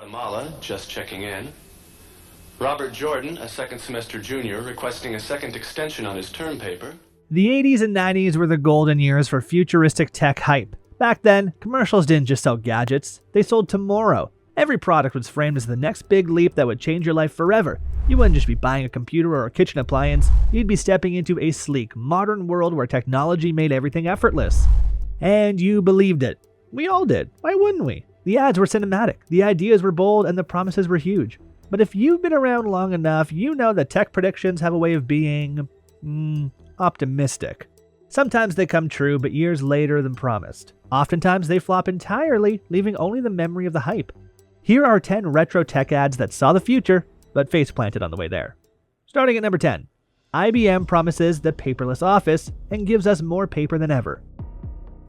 Guatemala, just checking in. Robert Jordan, a second semester junior, requesting a second extension on his term paper. The 80s and 90s were the golden years for futuristic tech hype. Back then, commercials didn't just sell gadgets, they sold tomorrow. Every product was framed as the next big leap that would change your life forever. You wouldn't just be buying a computer or a kitchen appliance, you'd be stepping into a sleek, modern world where technology made everything effortless. And you believed it. We all did. Why wouldn't we? The ads were cinematic, the ideas were bold, and the promises were huge. But if you've been around long enough, you know that tech predictions have a way of being optimistic. Sometimes they come true, but years later than promised. Oftentimes they flop entirely, leaving only the memory of the hype. Here are 10 retro tech ads that saw the future, but face planted on the way there. Starting at number 10. IBM promises the paperless office and gives us more paper than ever.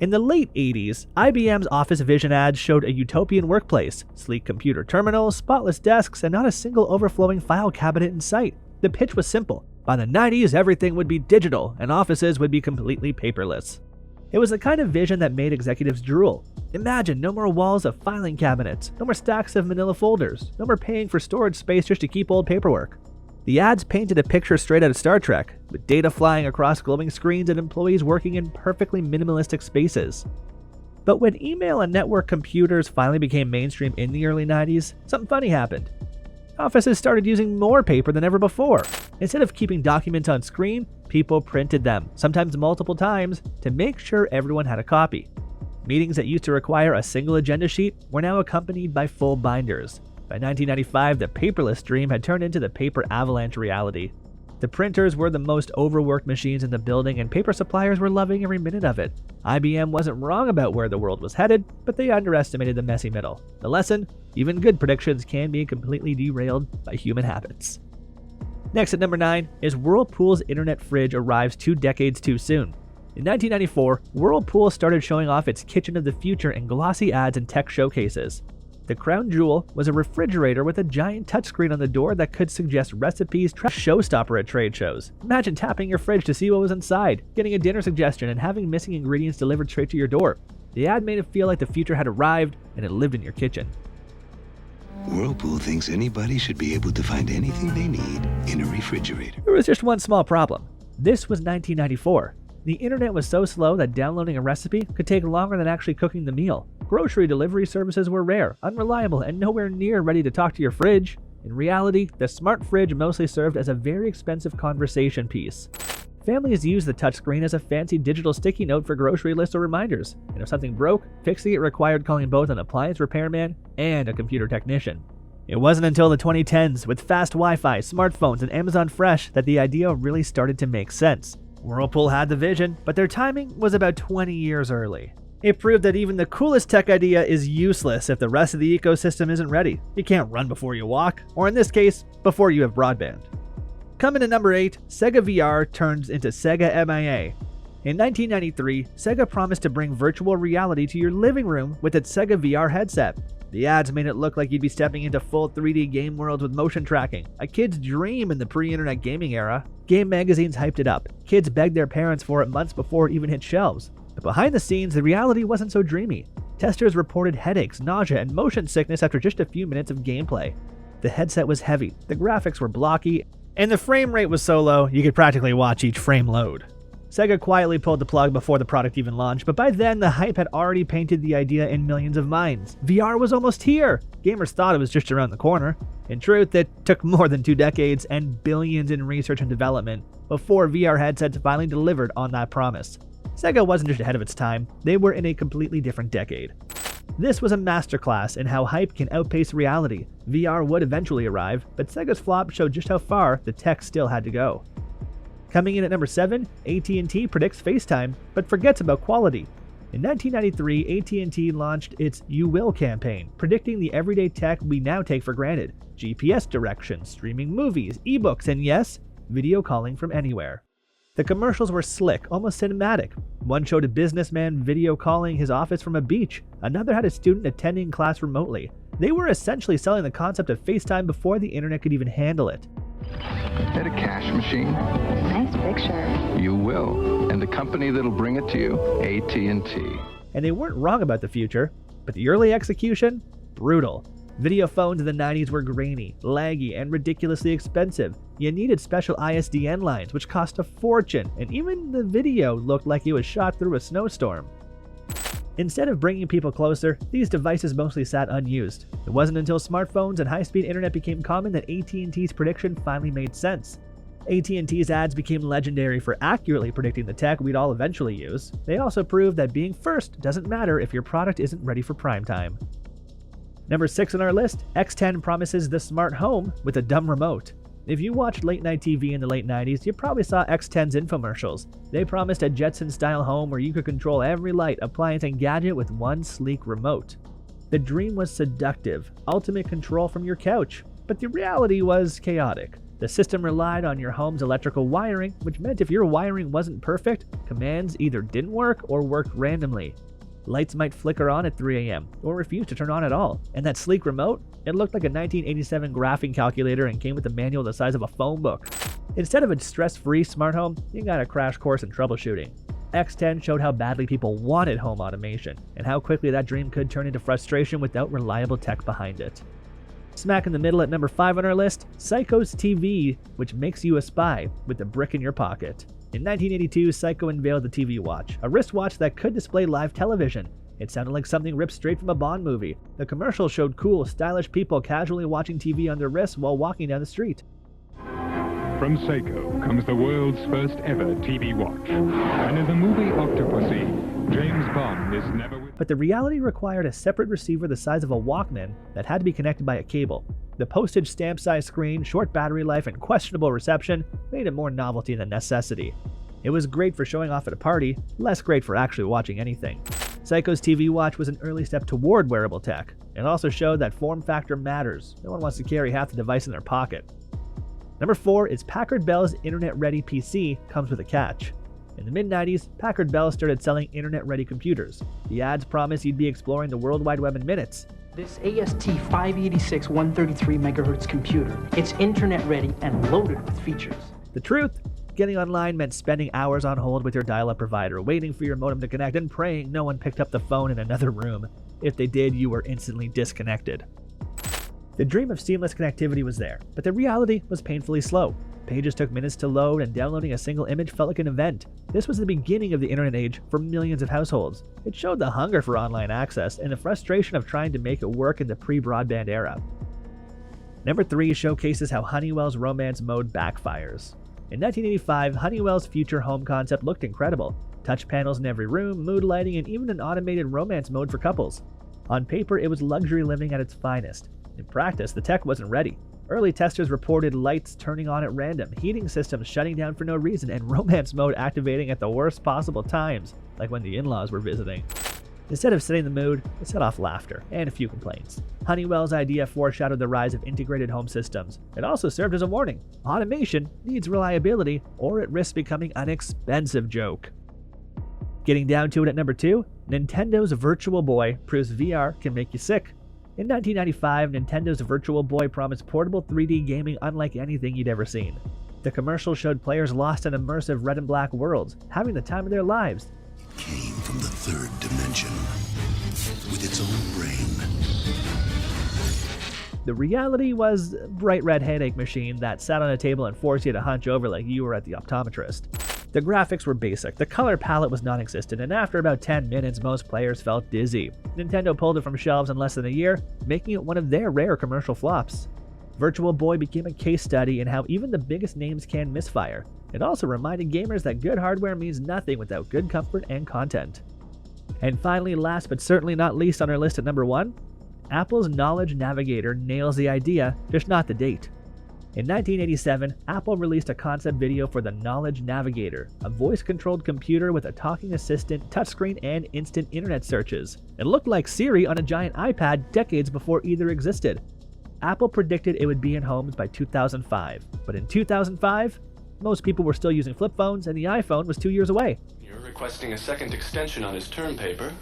In the late 80s, IBM's Office Vision ads showed a utopian workplace, sleek computer terminals, spotless desks, and not a single overflowing file cabinet in sight. The pitch was simple. By the 90s, everything would be digital, and offices would be completely paperless. It was the kind of vision that made executives drool. Imagine no more walls of filing cabinets, no more stacks of manila folders, no more paying for storage space just to keep old paperwork. The ads painted a picture straight out of Star Trek, with data flying across glowing screens and employees working in perfectly minimalistic spaces. But when email and network computers finally became mainstream in the early 90s, something funny happened. Offices started using more paper than ever before. Instead of keeping documents on screen, people printed them, sometimes multiple times, to make sure everyone had a copy. Meetings that used to require a single agenda sheet were now accompanied by full binders. By 1995, the paperless dream had turned into the paper avalanche reality. The printers were the most overworked machines in the building, and paper suppliers were loving every minute of it. IBM wasn't wrong about where the world was headed, but they underestimated the messy middle. The lesson? Even good predictions can be completely derailed by human habits. Next at number 9 is Whirlpool's internet fridge arrives 2 decades too soon. In 1994, Whirlpool started showing off its kitchen of the future in glossy ads and tech showcases. The crown jewel was a refrigerator with a giant touchscreen on the door that could suggest recipes, showstopper at trade shows. Imagine tapping your fridge to see what was inside, getting a dinner suggestion, and having missing ingredients delivered straight to your door. The ad made it feel like the future had arrived and it lived in your kitchen. Whirlpool thinks anybody should be able to find anything they need in a refrigerator. There was just one small problem. This was 1994. The internet was so slow that downloading a recipe could take longer than actually cooking the meal. Grocery delivery services were rare, unreliable, and nowhere near ready to talk to your fridge. In reality, the smart fridge mostly served as a very expensive conversation piece. Families used the touchscreen as a fancy digital sticky note for grocery lists or reminders, and if something broke, fixing it required calling both an appliance repairman and a computer technician. It wasn't until the 2010s, with fast Wi-Fi, smartphones, and Amazon Fresh, that the idea really started to make sense. Whirlpool had the vision, but their timing was about 20 years early. It proved that even the coolest tech idea is useless if the rest of the ecosystem isn't ready. You can't run before you walk, or in this case, before you have broadband. Coming at number 8, Sega VR turns into Sega MIA. In 1993, Sega promised to bring virtual reality to your living room with its Sega VR headset. The ads made it look like you'd be stepping into full 3D game worlds with motion tracking, a kid's dream in the pre-internet gaming era. Game magazines hyped it up. Kids begged their parents for it months before it even hit shelves. But behind the scenes, the reality wasn't so dreamy. Testers reported headaches, nausea, and motion sickness after just a few minutes of gameplay. The headset was heavy, the graphics were blocky, and the frame rate was so low you could practically watch each frame load. Sega quietly pulled the plug before the product even launched, but by then the hype had already painted the idea in millions of minds. VR was almost here! Gamers thought it was just around the corner. In truth, it took more than 2 decades and billions in research and development before VR headsets finally delivered on that promise. Sega wasn't just ahead of its time, they were in a completely different decade. This was a masterclass in how hype can outpace reality. VR would eventually arrive, but Sega's flop showed just how far the tech still had to go. Coming in at number 7, AT&T predicts FaceTime, but forgets about quality. In 1993, AT&T launched its You Will campaign, predicting the everyday tech we now take for granted. GPS directions, streaming movies, ebooks, and yes, video calling from anywhere. The commercials were slick, almost cinematic. One showed a businessman video calling his office from a beach. Another had a student attending class remotely. They were essentially selling the concept of FaceTime before the internet could even handle it. At a cash machine? Nice picture. You will. And the company that'll bring it to you, AT&T. And they weren't wrong about the future, but the early execution? Brutal. Video phones in the 90s were grainy, laggy, and ridiculously expensive. You needed special ISDN lines, which cost a fortune, and even the video looked like it was shot through a snowstorm. Instead of bringing people closer, these devices mostly sat unused. It wasn't until smartphones and high-speed internet became common that AT&T's prediction finally made sense. AT&T's ads became legendary for accurately predicting the tech we'd all eventually use. They also proved that being first doesn't matter if your product isn't ready for prime time. Number 6 on our list, X10 promises the smart home with a dumb remote. If you watched late night TV in the late 90s, you probably saw X10's infomercials. They promised a Jetson-style home where you could control every light, appliance, and gadget with one sleek remote. The dream was seductive, ultimate control from your couch, but the reality was chaotic. The system relied on your home's electrical wiring, which meant if your wiring wasn't perfect, commands either didn't work or worked randomly. Lights might flicker on at 3 a.m. or refuse to turn on at all, and that sleek remote, it looked like a 1987 graphing calculator and came with a manual the size of a phone book. Instead of a stress-free smart home, you got a crash course in troubleshooting. X10 showed how badly people wanted home automation, and how quickly that dream could turn into frustration without reliable tech behind it. Smack in the middle at number 5 on our list, Seiko's TV, which makes you a spy with a brick in your pocket. In 1982, Seiko unveiled the TV Watch, a wristwatch that could display live television. It sounded like something ripped straight from a Bond movie. The commercial showed cool, stylish people casually watching TV on their wrists while walking down the street. From Seiko comes the world's first ever TV watch. And in the movie Octopussy, James Bond is never with... But the reality required a separate receiver the size of a Walkman that had to be connected by a cable. The postage stamp-sized screen, short battery life, and questionable reception made it more novelty than necessity. It was great for showing off at a party, less great for actually watching anything. Seiko's TV watch was an early step toward wearable tech. It also showed that form factor matters. No one wants to carry half the device in their pocket. Number 4 is Packard Bell's Internet-Ready PC comes with a catch. In the mid-90s, Packard Bell started selling internet-ready computers. The ads promised you'd be exploring the World Wide Web in minutes. This AST 586 133 MHz computer, it's internet-ready and loaded with features. The truth? Getting online meant spending hours on hold with your dial-up provider, waiting for your modem to connect and praying no one picked up the phone in another room. If they did, you were instantly disconnected. The dream of seamless connectivity was there, but the reality was painfully slow. Pages took minutes to load, and downloading a single image felt like an event. This was the beginning of the internet age for millions of households. It showed the hunger for online access and the frustration of trying to make it work in the pre-broadband era. Number 3 showcases how Honeywell's romance mode backfires. In 1985, Honeywell's future home concept looked incredible. Touch panels in every room, mood lighting, and even an automated romance mode for couples. On paper, it was luxury living at its finest. In practice, the tech wasn't ready. Early testers reported lights turning on at random, heating systems shutting down for no reason, and romance mode activating at the worst possible times, like when the in-laws were visiting. Instead of setting the mood, it set off laughter and a few complaints. Honeywell's idea foreshadowed the rise of integrated home systems. It also served as a warning. Automation needs reliability, or it risks becoming an expensive joke. Getting down to it at number 2, Nintendo's Virtual Boy proves VR can make you sick. In 1995, Nintendo's Virtual Boy promised portable 3D gaming unlike anything you'd ever seen. The commercial showed players lost in immersive red and black worlds, having the time of their lives. It came from the third dimension with its own brain. The reality was a bright red headache machine that sat on a table and forced you to hunch over like you were at the optometrist. The graphics were basic, the color palette was non-existent, and after about 10 minutes, most players felt dizzy. Nintendo pulled it from shelves in less than a year, making it one of their rare commercial flops. Virtual Boy became a case study in how even the biggest names can misfire. It also reminded gamers that good hardware means nothing without good comfort and content. And finally, last but certainly not least on our list at number 1, Apple's Knowledge Navigator nails the idea, just not the date. In 1987, Apple released a concept video for the Knowledge Navigator, a voice-controlled computer with a talking assistant, touchscreen, and instant internet searches. It looked like Siri on a giant iPad decades before either existed. Apple predicted it would be in homes by 2005, but in 2005, most people were still using flip phones and the iPhone was 2 years away. You're requesting a second extension on his term paper.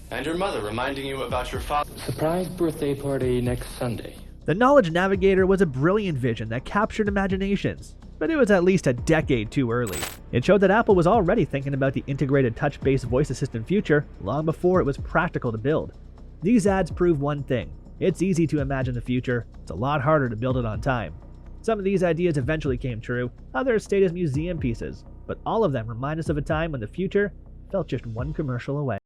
And your mother reminding you about your father's surprise birthday party next Sunday. The Knowledge Navigator was a brilliant vision that captured imaginations, but it was at least a decade too early. It showed that Apple was already thinking about the integrated touch-based voice assistant future long before it was practical to build. These ads prove one thing: It's easy to imagine the future, it's a lot harder to build it on time. Some of these ideas eventually came true, others stayed as museum pieces, but all of them remind us of a time when the future felt just one commercial away.